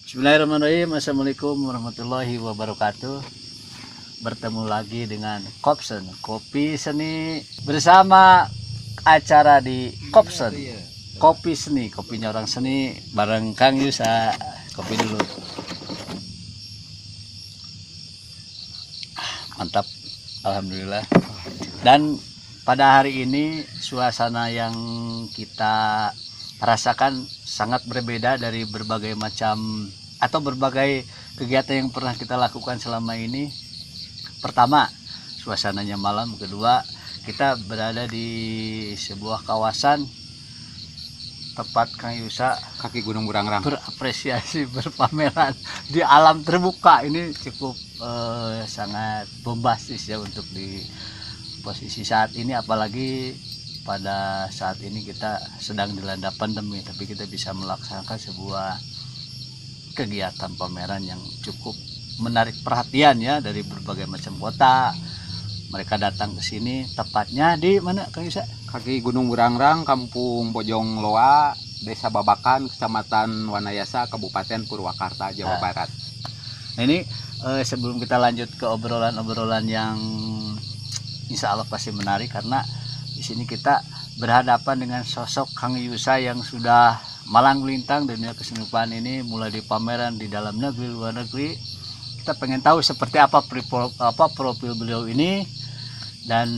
Bismillahirrahmanirrahim. Assalamualaikum warahmatullahi wabarakatuh. Bertemu lagi dengan Kopsen Kopi Seni bersama acara di Kopsen Kopi Seni, kopinya orang seni bareng Kang Yusa. Kopi dulu. Mantap, alhamdulillah. Dan pada hari ini suasana yang kita rasakan sangat berbeda dari berbagai macam atau berbagai kegiatan yang pernah kita lakukan selama ini. Pertama, suasananya malam. Kedua, kita berada di sebuah kawasan tepat Kang Yusa kaki Gunung Burangrang berapresiasi, berpameran di alam terbuka. Ini cukup sangat bombastis ya untuk di posisi saat ini, apalagi pada saat ini kita sedang dilanda pandemi, tapi kita bisa melaksanakan sebuah kegiatan pameran yang cukup menarik perhatian ya dari berbagai macam kota. Mereka datang ke sini, tepatnya di mana Kang Yusa? kaki Gunung Burangrang, Kampung Bojong Loa, Desa Babakan, Kecamatan Wanayasa, Kabupaten Purwakarta, Jawa Barat. Nah ini sebelum kita lanjut ke obrolan-obrolan yang insya Allah pasti menarik, karena di sini kita berhadapan dengan sosok Kang Yusa yang sudah malang melintang dunia kesenian ini, mulai di pameran di dalam negeri, luar negeri. Kita pengen tahu seperti apa profil beliau ini, dan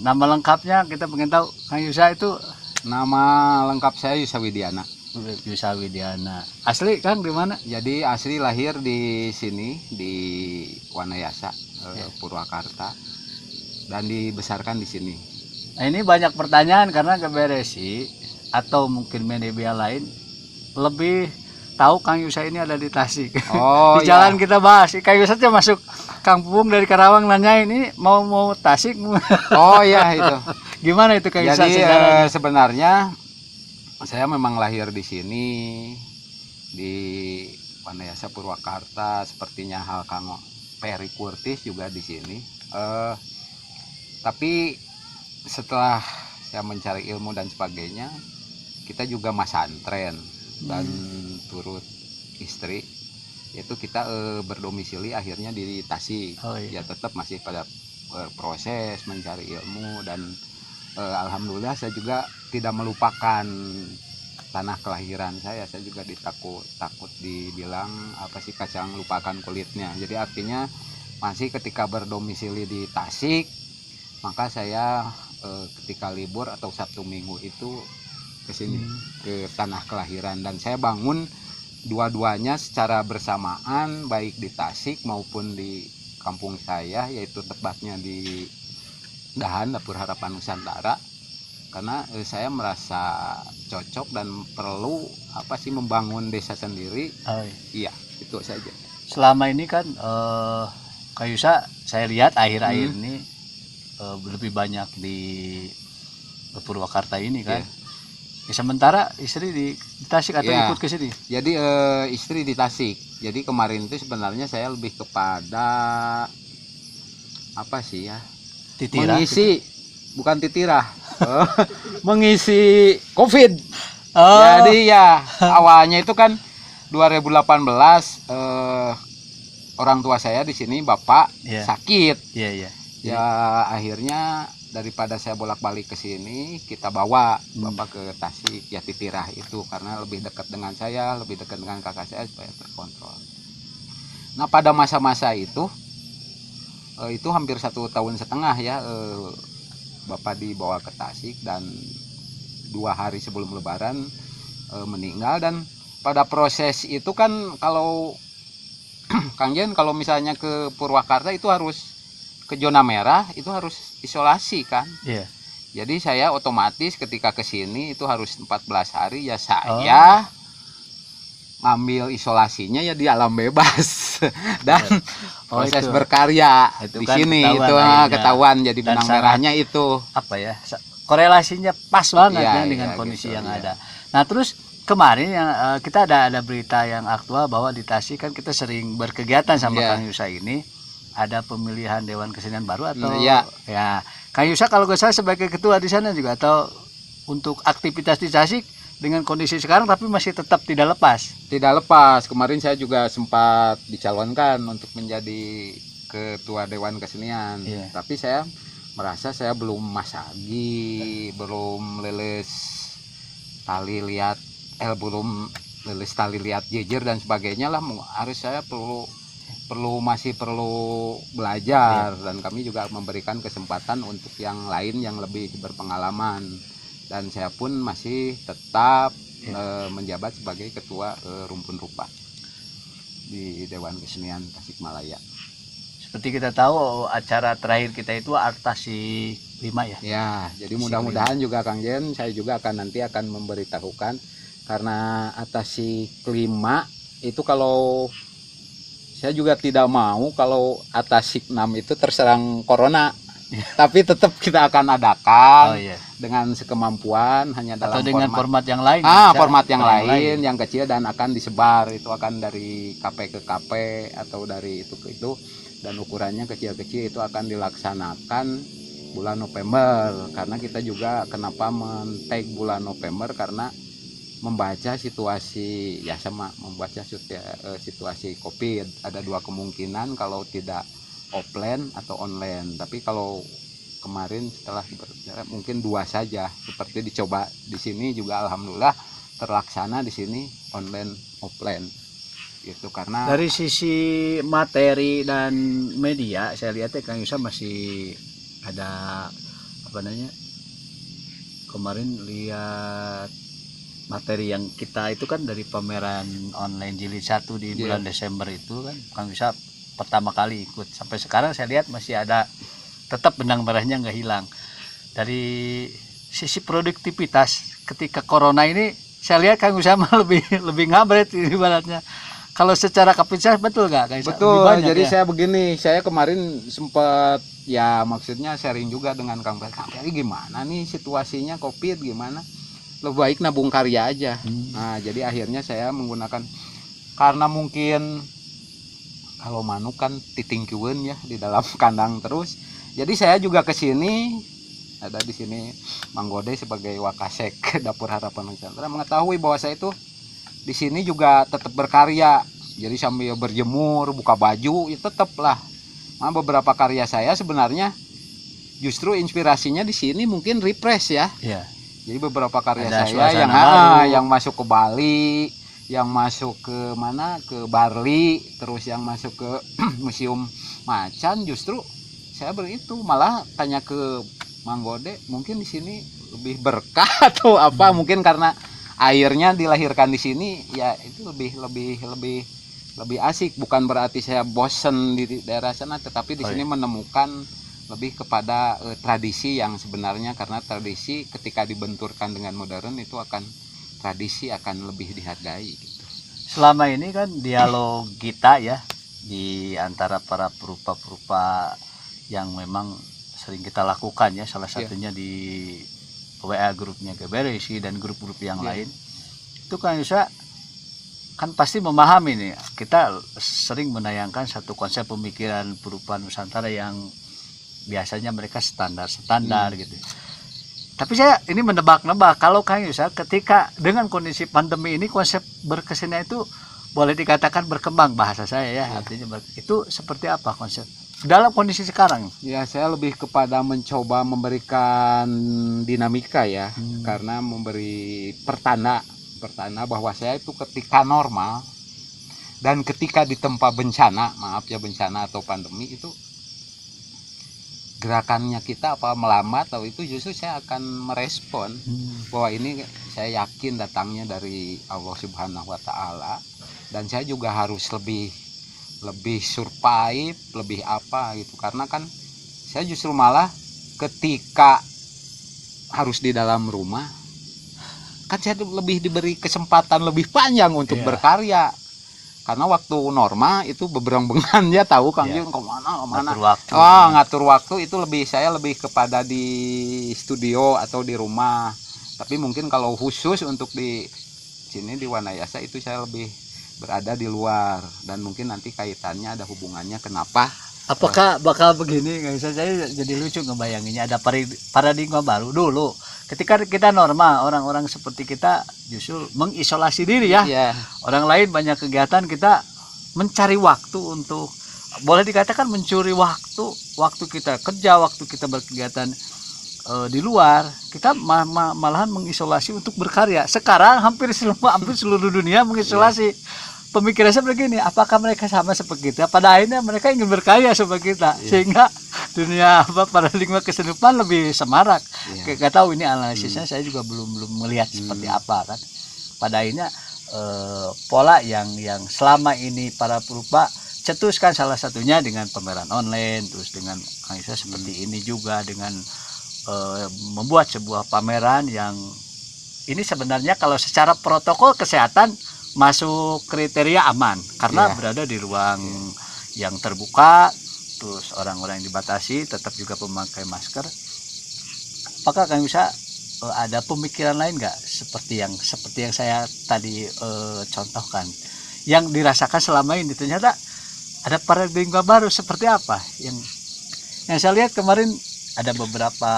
nama lengkapnya kita pengen tahu. Kang Yusa itu Nama lengkap saya Yusa Widiana. Yusa Widiana. Asli Kang di mana? Jadi asli lahir di sini di Wanayasa, Purwakarta, dan dibesarkan di sini. Nah ini banyak pertanyaan karena keberesi atau mungkin media lain lebih tahu Kang Yusa ini ada di Tasik. Oh, di jalan kita bahas, Kang Yusa aja masuk kampung dari Karawang, nanya ini mau Tasik. Oh iya itu. Gimana itu Kang Yusa? Jadi sebenarnya saya memang lahir di sini di Wanayasa Purwakarta, sepertinya hal Kang Peri Kurtis juga di sini. Tapi setelah saya mencari ilmu dan sebagainya, kita juga masantren dan turut istri, itu kita berdomisili akhirnya di Tasik. Oh, iya. Ya tetap masih pada proses mencari ilmu, dan alhamdulillah saya juga tidak melupakan tanah kelahiran saya. Saya juga takut dibilang apa sih, kacang lupakan kulitnya. Jadi artinya masih ketika berdomisili di Tasik, maka saya ketika libur atau Sabtu Minggu itu ke sini, ke tanah kelahiran, dan saya bangun dua-duanya secara bersamaan, baik di Tasik maupun di kampung saya, yaitu tepatnya di Dahan, Dapur Harapan Nusantara, karena saya merasa cocok dan perlu apa sih membangun desa sendiri. Oh, iya, itu saja. Selama ini kan Kang Yusa saya lihat akhir-akhir ini lebih banyak di Purwakarta ini kan. Ya, sementara istri di Tasik atau ikut ke sini? Jadi istri di Tasik. Jadi kemarin itu sebenarnya saya lebih kepada apa sih ya? Titirah, mengisi, bukan titirah. Mengisi COVID. Oh. Jadi ya awalnya itu kan 2018 orang tua saya di sini bapak sakit. Iya. Ya akhirnya daripada saya bolak-balik ke sini, kita bawa bapak ke Tasik, ya Titirah itu, karena lebih dekat dengan saya, lebih dekat dengan kakak saya supaya terkontrol. Nah pada masa-masa itu hampir 1,5 tahun ya, bapak dibawa ke Tasik, dan 2 hari sebelum Lebaran meninggal. Dan pada proses itu kan kalau Kang Jen kalau misalnya ke Purwakarta itu harus ke zona merah, itu harus isolasi kan. Iya. Jadi saya otomatis ketika ke sini itu harus 14 hari ya, saya ngambil isolasinya ya di alam bebas. Dan proses itu berkarya itu di kan sini itu akhirnya ketahuan, jadi dan benang merahnya itu apa ya, korelasinya pas banget Iya, dengan iya, kondisi gitu, yang iya. ada. Nah terus kemarin yang kita ada berita yang aktual bahwa di Tasik kan kita sering berkegiatan sama Iya. Kang Yusa ini, ada pemilihan Dewan Kesenian baru atau Iya. ya Kang Yusa kalau nggak salah sebagai ketua di sana juga, atau untuk aktivitas di Tasik dengan kondisi sekarang tapi masih tetap tidak lepas. Tidak lepas. Kemarin saya juga sempat dicalonkan untuk menjadi ketua Dewan Kesenian. Iya. Tapi saya merasa saya belum masagi, belum lulus tali liat, belum lulus tali liat jejer dan sebagainya lah. Harus saya masih perlu belajar, dan kami juga memberikan kesempatan untuk yang lain yang lebih berpengalaman. Dan saya pun masih tetap menjabat sebagai ketua Rumpun Rupa di Dewan Kesenian Tasikmalaya. Seperti kita tahu acara terakhir kita itu Artasi 5 ya. Ya, jadi mudah-mudahan juga Kang Jen, saya juga nanti akan memberitahukan, karena Atasi kelima itu kalau saya juga tidak mau kalau Atasi 6 itu terserang corona. Tapi tetap kita akan adakan dengan sekemampuan, hanya dalam atau dengan format yang lain. Format yang lain yang kecil, dan akan disebar. Itu akan dari KP ke KP atau dari itu ke itu, dan ukurannya kecil-kecil. Itu akan dilaksanakan bulan November, karena kita juga kenapa men-tag bulan November, karena membaca situasi ya, sama membaca situasi COVID. Ada dua kemungkinan, kalau tidak offline atau online. Tapi kalau kemarin setelah mungkin dua saja, seperti dicoba di sini juga alhamdulillah terlaksana di sini online offline gitu. Karena dari sisi materi dan media saya lihat ya Kang Yusa masih ada apa namanya, kemarin lihat materi yang kita itu kan dari pameran online jilid 1 di bulan Desember itu kan Kang Yusa pertama kali ikut. Sampai sekarang saya lihat masih ada, tetap benang merahnya nggak hilang. Dari sisi produktivitas ketika corona ini saya lihat Kang Usama lebih ngabret ibaratnya. Kalau secara kapasitas betul nggak? Betul. Jadi ya? Saya begini, saya kemarin sempat ya, maksudnya sharing juga dengan Kang Ferry, gimana nih situasinya COVID, gimana? Lebih baik nabung karya aja. Nah, jadi akhirnya saya menggunakan, karena mungkin kalau manuk kan titingkeun ya di dalam kandang terus. Jadi saya juga ke sini, ada di sini Mang Gode sebagai Wakasek Dapur Harapan Nusantara, mengetahui bahwa saya itu di sini juga tetap berkarya. Jadi sambil berjemur, buka baju, ya tetaplah. Nah, beberapa karya saya sebenarnya justru inspirasinya di sini mungkin refresh ya. Iya. Jadi beberapa karya ada saya yang masuk ke Bali, yang masuk ke mana, ke Barli, terus yang masuk ke Museum Macan. Justru saya itu malah tanya ke Mang Gode, mungkin di sini lebih berkah atau apa? Mungkin karena airnya dilahirkan di sini, ya itu lebih asik. Bukan berarti saya bosen di daerah sana, tetapi di sini menemukan lebih kepada tradisi yang sebenarnya, karena tradisi ketika dibenturkan dengan modern itu tradisi akan lebih dihargai gitu. Selama ini kan dialog kita ya di antara para perupa-perupa yang memang sering kita lakukan ya, salah satunya di WA grupnya GBRSI dan grup-grup yang lain. Itu kan Yusa kan pasti memahami nih, kita sering menayangkan satu konsep pemikiran perupa Nusantara yang biasanya mereka standar gitu. Tapi saya ini menebak-nebak, kalau Kang Yusa ketika dengan kondisi pandemi ini konsep berkesenian itu boleh dikatakan berkembang, bahasa saya ya, artinya itu seperti apa konsep dalam kondisi sekarang? Ya, saya lebih kepada mencoba memberikan dinamika ya, karena memberi pertanda bahwa saya itu ketika normal dan ketika ditempa bencana, bencana atau pandemi, itu gerakannya kita apa melambat atau itu, justru saya akan merespon bahwa ini saya yakin datangnya dari Allah Subhanahu wa Ta'ala, dan saya juga harus lebih survive, lebih apa gitu. Karena kan saya justru malah ketika harus di dalam rumah kan saya lebih diberi kesempatan lebih panjang untuk berkarya. Karena waktu normal itu beberang-bengan ya, tahu Kang Jun kemana ngatur waktu itu saya lebih kepada di studio atau di rumah. Tapi mungkin kalau khusus untuk di sini di Wanayasa itu saya lebih berada di luar, dan mungkin nanti kaitannya ada hubungannya kenapa Apakah bakal begini? Nggak bisa, saya jadi lucu ngebayanginnya. Ada paradigma baru dulu. Ketika kita normal, orang-orang seperti kita justru mengisolasi diri ya. Iya. Orang lain banyak kegiatan, kita mencari waktu untuk, boleh dikatakan mencuri waktu kita kerja, waktu kita berkegiatan di luar, kita malahan mengisolasi untuk berkarya. Sekarang hampir seluruh dunia mengisolasi. Pemikiran saya begini, apakah mereka sama seperti kita? Pada akhirnya mereka ingin berkarya seperti kita, sehingga dunia paradigma kesenupan lebih semarak. Gak tahu ini analisisnya, saya juga belum melihat seperti apa kan. Pada akhirnya pola yang selama ini para perupa cetuskan, salah satunya dengan pameran online, terus dengan Aisyah seperti ini juga dengan membuat sebuah pameran yang ini sebenarnya kalau secara protokol kesehatan masuk kriteria aman karena berada di ruang yang terbuka, terus orang-orang yang dibatasi tetap juga memakai masker. Apakah kang bisa ada pemikiran lain nggak seperti yang saya tadi contohkan yang dirasakan selama ini? Ternyata ada paradigma baru seperti apa yang saya lihat kemarin. Ada beberapa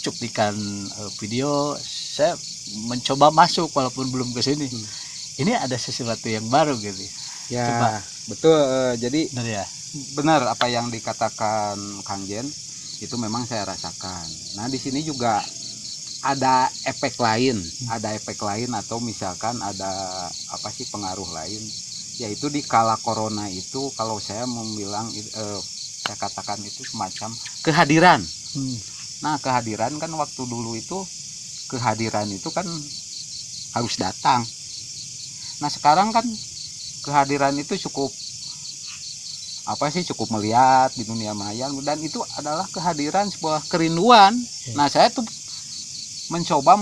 cuplikan video, saya mencoba masuk walaupun belum ke sini. Ini ada sesuatu yang baru gitu ya. Coba. Betul, jadi benar ya, benar apa yang dikatakan Kang Jen, itu memang saya rasakan. Nah di sini juga ada efek lain, atau misalkan ada pengaruh lain, yaitu di kala corona itu kalau saya membilang saya katakan itu semacam kehadiran. Nah kehadiran kan waktu dulu itu kehadiran itu kan harus datang. Nah sekarang kan kehadiran itu cukup melihat di dunia maya, dan itu adalah kehadiran sebuah kerinduan. Nah saya tuh mencoba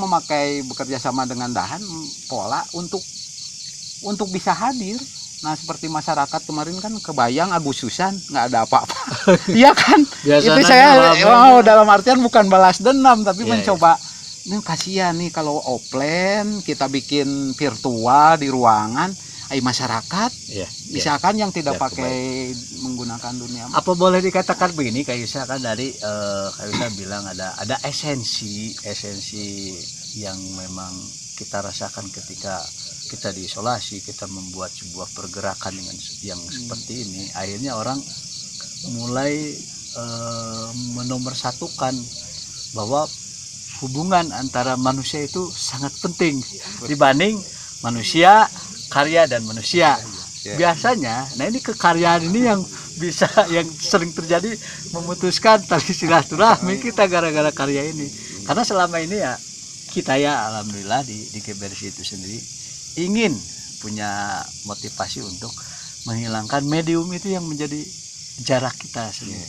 bekerja sama dengan Dahan pola untuk bisa hadir. Nah seperti masyarakat kemarin kan kebayang Agustusan nggak ada apa-apa. Iya kan? Itu saya dalam artian bukan balas dendam, tapi mencoba. Ini kasihan nih kalau offline kita bikin virtual di ruangan, masyarakat misalkan yang tidak pakai menggunakan dunia. Apa boleh dikatakan begini, Kak Yusa kan dari Kak Yusa bilang ada esensi yang memang kita rasakan ketika kita diisolasi, kita membuat sebuah pergerakan dengan yang seperti ini. Akhirnya orang mulai menomorsatukan bahwa hubungan antara manusia itu sangat penting dibanding manusia, karya dan manusia. Biasanya, nah ini kekaryaan ini yang sering terjadi, memutuskan tali silaturahmi kita gara-gara karya ini. Karena selama ini ya kita ya alhamdulillah di GBRC itu sendiri ingin punya motivasi untuk menghilangkan medium itu yang menjadi jarak kita sendiri.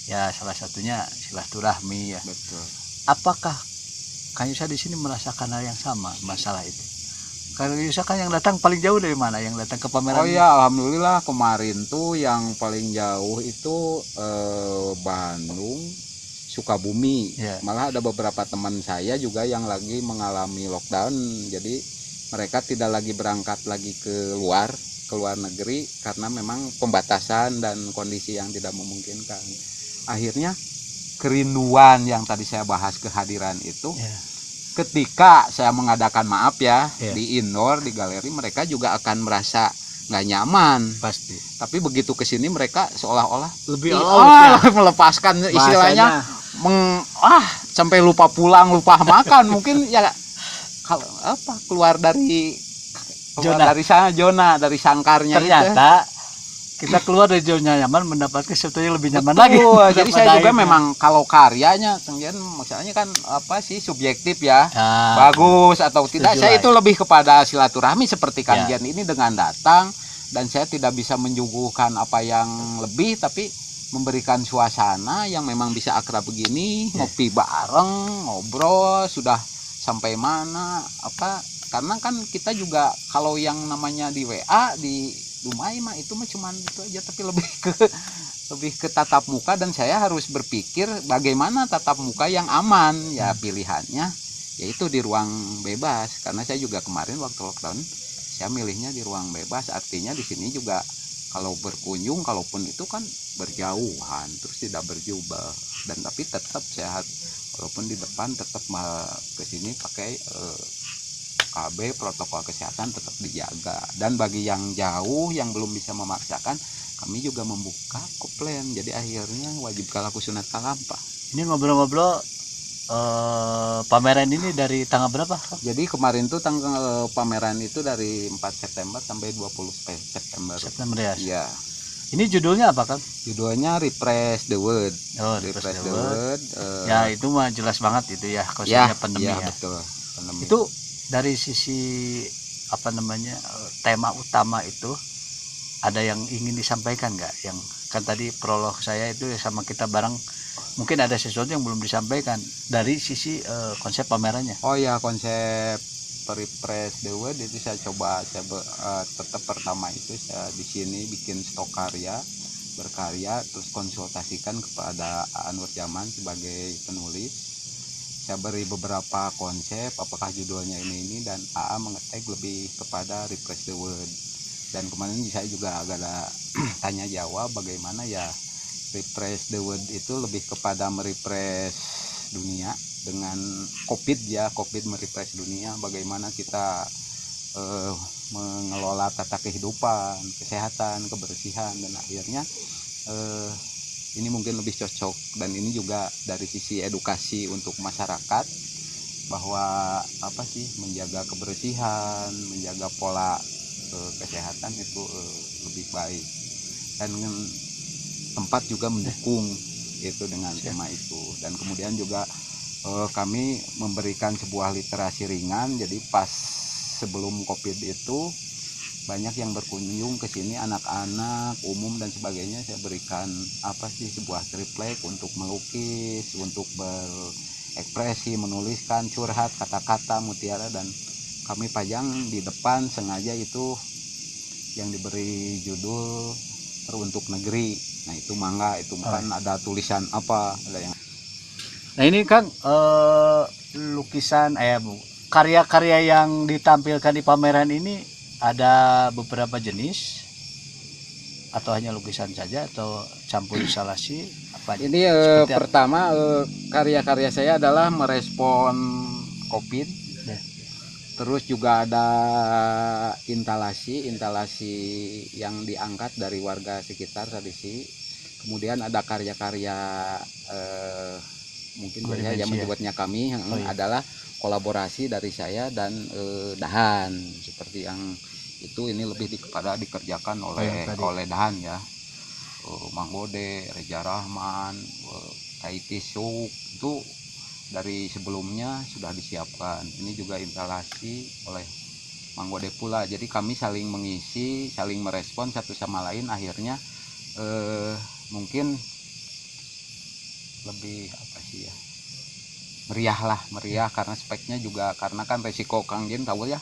Ya salah satunya silaturahmi ya. Betul. Apakah Kang Yusa di sini merasakan hal yang sama masalah itu? Kang Yusa kan yang datang paling jauh dari mana? Yang datang ke pameran? Oh ya alhamdulillah kemarin tuh yang paling jauh itu Bandung, Sukabumi. Malah ada beberapa teman saya juga yang lagi mengalami lockdown, jadi mereka tidak lagi berangkat lagi ke luar negeri karena memang pembatasan dan kondisi yang tidak memungkinkan. Akhirnya kerinduan yang tadi saya bahas, kehadiran itu ketika saya mengadakan di indoor, di galeri, mereka juga akan merasa nggak nyaman pasti. Tapi begitu kesini mereka seolah-olah lebih melepaskan istilahnya sampai lupa pulang, lupa makan mungkin ya. Kalau keluar dari zona dari sangkarnya, ternyata kita keluar dari zona nyaman mendapatkan sesuatu yang lebih nyaman lagi. Jadi saya juga memang kalau karyanya maksudnya kan subjektif ya, bagus atau tidak, saya itu lebih kepada silaturahmi seperti Kang Jen ini dengan datang, dan saya tidak bisa menyuguhkan apa yang lebih, tapi memberikan suasana yang memang bisa akrab begini, ngopi bareng, ngobrol sudah sampai mana karena kan kita juga kalau yang namanya di WA di Dumai mah itu mah cuman itu aja, tapi lebih ke tatap muka, dan saya harus berpikir bagaimana tatap muka yang aman. Ya pilihannya yaitu di ruang bebas, karena saya juga kemarin waktu lockdown saya milihnya di ruang bebas, artinya di sini juga kalau berkunjung, kalaupun itu kan berjauhan, terus tidak berjubel, dan tapi tetap sehat, walaupun di depan tetap ke sini pakai KB, protokol kesehatan tetap dijaga. Dan bagi yang jauh yang belum bisa memaksakan, kami juga membuka koplen, jadi akhirnya wajib kalaku sunat kalampa. Ini ngobrol-ngobrol, pameran ini dari tanggal berapa? Jadi kemarin tuh tanggal pameran itu dari 4 September sampai 20 September. September ya. Iya. Ini judulnya apa kan? Judulnya Refresh the World. Oh, Refresh the World. Ya itu mah jelas banget itu ya, Ya, khususnya pandemi ya, ya. betul. Pandemi. Itu dari sisi apa namanya, tema utama itu ada yang ingin disampaikan nggak? Yang kan tadi prolog saya itu ya sama kita bareng, mungkin ada sesuatu yang belum disampaikan dari sisi konsep pamerannya. Oh ya, konsep Refresh the World itu saya coba tetap pertama itu saya di sini bikin stok karya, berkarya, terus konsultasikan kepada Anwar Zaman sebagai penulis. Saya beri beberapa konsep, apakah judulnya ini dan AA mengetek lebih kepada Refresh the World. Dan kemarin saya juga agak ada tanya jawab bagaimana ya Refresh the World itu lebih kepada merefresh dunia dengan COVID ya, COVID merefresh dunia, bagaimana kita mengelola tata kehidupan, kesehatan, kebersihan, dan akhirnya ini mungkin lebih cocok. Dan ini juga dari sisi edukasi untuk masyarakat bahwa apa sih, menjaga kebersihan, menjaga pola kesehatan itu lebih baik, dan tempat juga mendukung itu dengan tema itu. Dan kemudian juga kami memberikan sebuah literasi ringan, jadi pas sebelum COVID itu banyak yang berkunjung ke sini, anak-anak, umum dan sebagainya. Saya berikan apa sih, sebuah triplek untuk melukis, untuk berekspresi, menuliskan, curhat, kata-kata mutiara, dan kami pajang di depan sengaja itu yang diberi judul Teruntuk Negeri. Nah itu mangga, itu kan ada tulisan apa, ada yang. Nah ini kan lukisan, karya-karya yang ditampilkan di pameran ini ada beberapa jenis atau hanya lukisan saja atau campur instalasi apa? Ini pertama karya-karya saya adalah merespon COVID. Ya. Terus juga ada instalasi yang diangkat dari warga sekitar tradisi. Kemudian ada karya-karya mungkin saya menyebutnya kami adalah kolaborasi dari saya dan Dahan, seperti yang itu. Ini lebih kepada dikerjakan oleh Dahan ya, Mang Bode, Reza Rahman, Kaiti Suk, itu dari sebelumnya sudah disiapkan. Ini juga instalasi oleh Mang Bode pula. Jadi kami saling mengisi, saling merespon satu sama lain. Akhirnya mungkin lebih apa sih ya, meriah karena speknya juga, karena kan resiko Kang Jin tahu ya,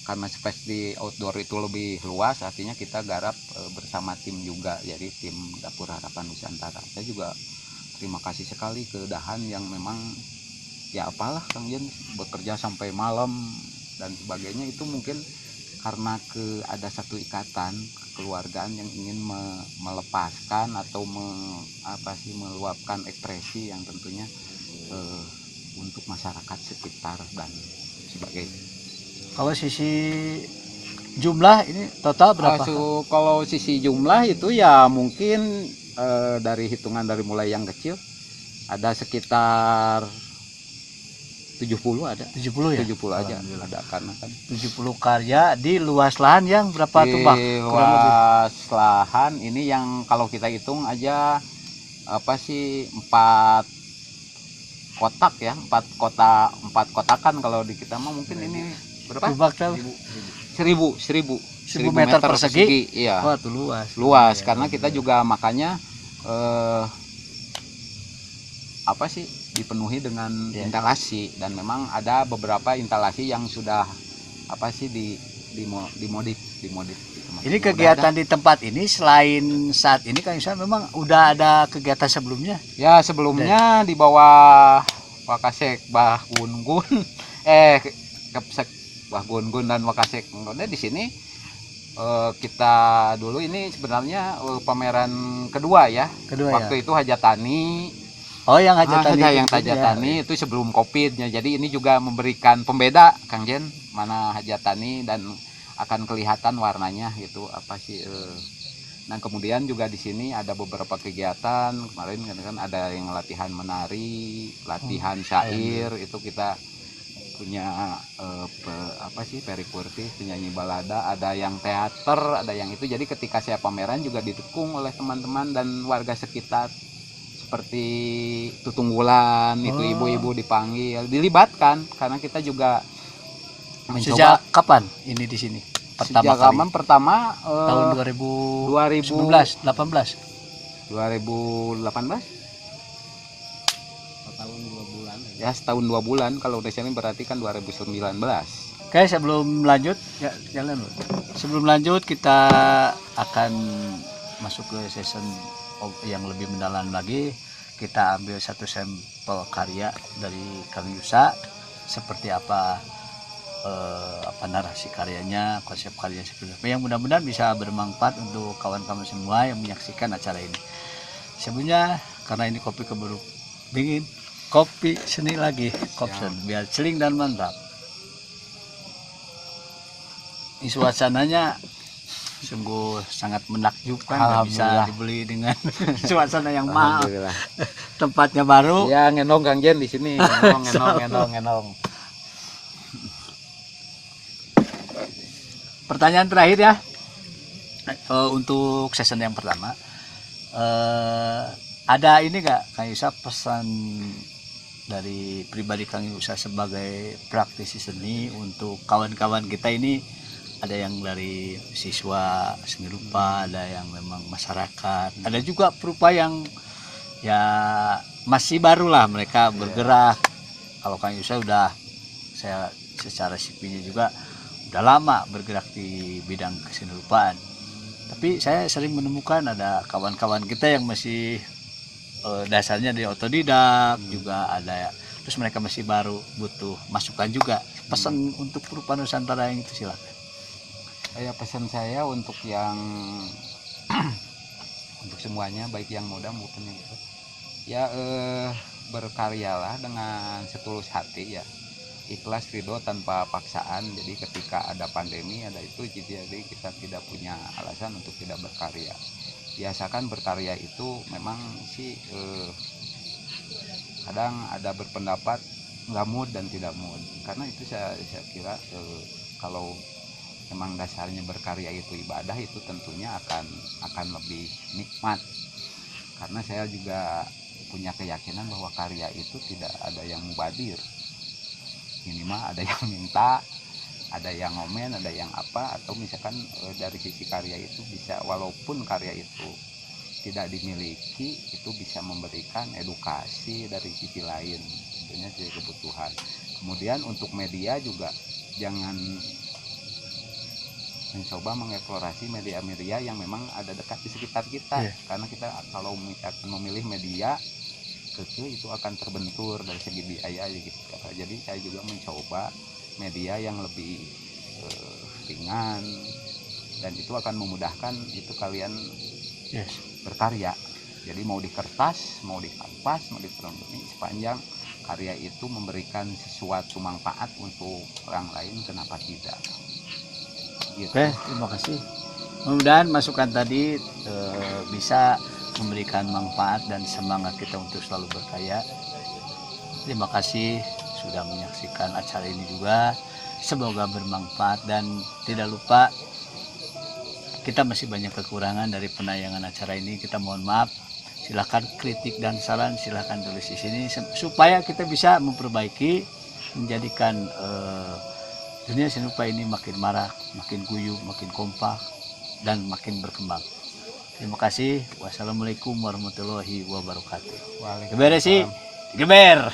karena spek di outdoor itu lebih luas, artinya kita garap bersama tim juga, jadi tim Dapur Harapan Nusantara. Saya juga terima kasih sekali ke Dahan yang memang ya apalah Kang Jin bekerja sampai malam dan sebagainya. Itu mungkin karena ada satu ikatan kekeluargaan yang ingin melepaskan atau meluapkan ekspresi yang tentunya untuk masyarakat sekitar dan sebagainya. Kalau sisi jumlah ini total berapa? Kalau sisi jumlah itu ya mungkin dari hitungan dari mulai yang kecil ada sekitar 70 ada. 70 ya? 70 aja ada, karena kan 70 karya di luas lahan yang berapa tuh Pak? Di luas lahan ini yang kalau kita hitung aja apa sih, 4 kotak ya, 4 kotakan kalau di kita mah mungkin ini berapa? 1000 meter persegi. Iya. Wah, itu luas karena kita juga makanya apa sih, dipenuhi dengan instalasi, dan memang ada beberapa instalasi yang sudah apa sih dimodif gitu. Ini kegiatan di tempat ini selain saat ini Kang Ihsan memang udah ada kegiatan sebelumnya? Ya sebelumnya di bawah Wakasek Bah Gun-Gun Kepsek Bah Gun-Gun dan Wakasek di sini kita dulu ini sebenarnya pameran kedua ya. Kedua Waktu ya. itu Hajatani. Oh, yang hajatan Yang Hajatani itu sebelum Covid-nya. Jadi ini juga memberikan pembeda Kang Jen, mana Hajatani dan akan kelihatan warnanya gitu apa sih. Nah, kemudian juga di sini ada beberapa kegiatan. Kemarin kan ada yang latihan menari, latihan syair, itu kita punya apa sih perikursi, penyanyi balada, ada yang teater, ada yang itu. Jadi ketika saya pameran juga didukung oleh teman-teman dan warga sekitar seperti Tutunggulan, itu ibu-ibu dipanggil, dilibatkan karena kita juga mencoba. Sejak kapan ini di sini? Pertama Sejak kali. kapan pertama Tahun 2019, 18. 2018 Tahun 2 bulan. ya, setahun 2 bulan. Kalau udah sini berarti kan 2019. Oke, sebelum lanjut ya, jalan dulu. Sebelum lanjut kita akan masuk ke season yang lebih mendalam lagi. Kita ambil satu sampel karya dari Kang Yusa, seperti apa narasi karyanya, konsep karyanya seperti apa, yang mudah-mudahan bisa bermanfaat untuk kawan-kawan semua yang menyaksikan acara ini. Sebelumnya, karena ini kopi keburu dingin, kopi seni lagi, kopsen biar celing dan mantap. Ini suasananya sungguh sangat menakjubkan, nggak bisa dibeli dengan suasana yang mahal. Alhamdulillah. Tempatnya baru. Ya, ngenong Kang Jen di sini. Ngenong. Pertanyaan terakhir ya, untuk season yang pertama, ada ini nggak Kang Yusa pesan dari pribadi Kang Yusa sebagai praktisi seni untuk kawan-kawan kita ini? Ada yang dari siswa seni rupa, ada yang memang masyarakat, ada juga perupa yang ya masih baru lah mereka bergerak. Kalau Kang Yusa udah, saya secara sipilnya juga udah lama bergerak di bidang kesenirupaan, tapi saya sering menemukan ada kawan-kawan kita yang masih dasarnya dari otodidak juga ada, terus mereka masih baru butuh masukan juga. Pesan untuk perupa Nusantara yang itu silakan. Pesan saya untuk yang untuk semuanya, baik yang muda maupun yang itu, ya berkaryalah dengan setulus hati ya, ikhlas, ridho, tanpa paksaan. Jadi ketika ada pandemi, ada itu, jadi kita tidak punya alasan untuk tidak berkarya. Biasakan berkarya itu memang sih kadang ada berpendapat nggak mood dan tidak mood, karena itu saya kira kalau memang dasarnya berkarya itu ibadah, itu tentunya akan lebih nikmat. Karena saya juga punya keyakinan bahwa karya itu tidak ada yang mubadir, minimal ada yang minta, ada yang ngomen, ada yang apa, atau misalkan dari sisi karya itu bisa, walaupun karya itu tidak dimiliki, itu bisa memberikan edukasi dari sisi lain, tentunya dari kebutuhan. Kemudian untuk media juga jangan mencoba mengeksplorasi media-media yang memang ada dekat di sekitar kita, karena kita kalau memilih media itu akan terbentur dari segi biaya gitu. Jadi saya juga mencoba media yang lebih ringan, dan itu akan memudahkan itu kalian berkarya. Jadi mau di kertas, mau di kanvas, mau di perangkat, sepanjang karya itu memberikan sesuatu manfaat untuk orang lain, kenapa tidak? Gitu. Oke, terima kasih. Mudah-mudahan masukan tadi bisa memberikan manfaat dan semangat kita untuk selalu berkarya. Terima kasih sudah menyaksikan acara ini juga. Semoga bermanfaat, dan tidak lupa kita masih banyak kekurangan dari penayangan acara ini. Kita mohon maaf. Silahkan kritik dan saran, silahkan tulis di sini supaya kita bisa memperbaiki, menjadikan dunia seni rupa ini makin marak, makin guyup, makin kompak, dan makin berkembang. Terima kasih. Wassalamualaikum warahmatullahi wabarakatuh. Geber sih, geber.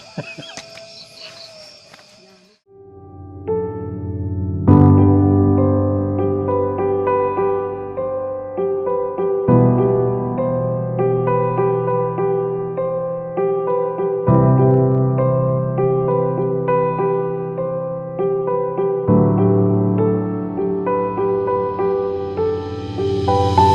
Assalamualaikum.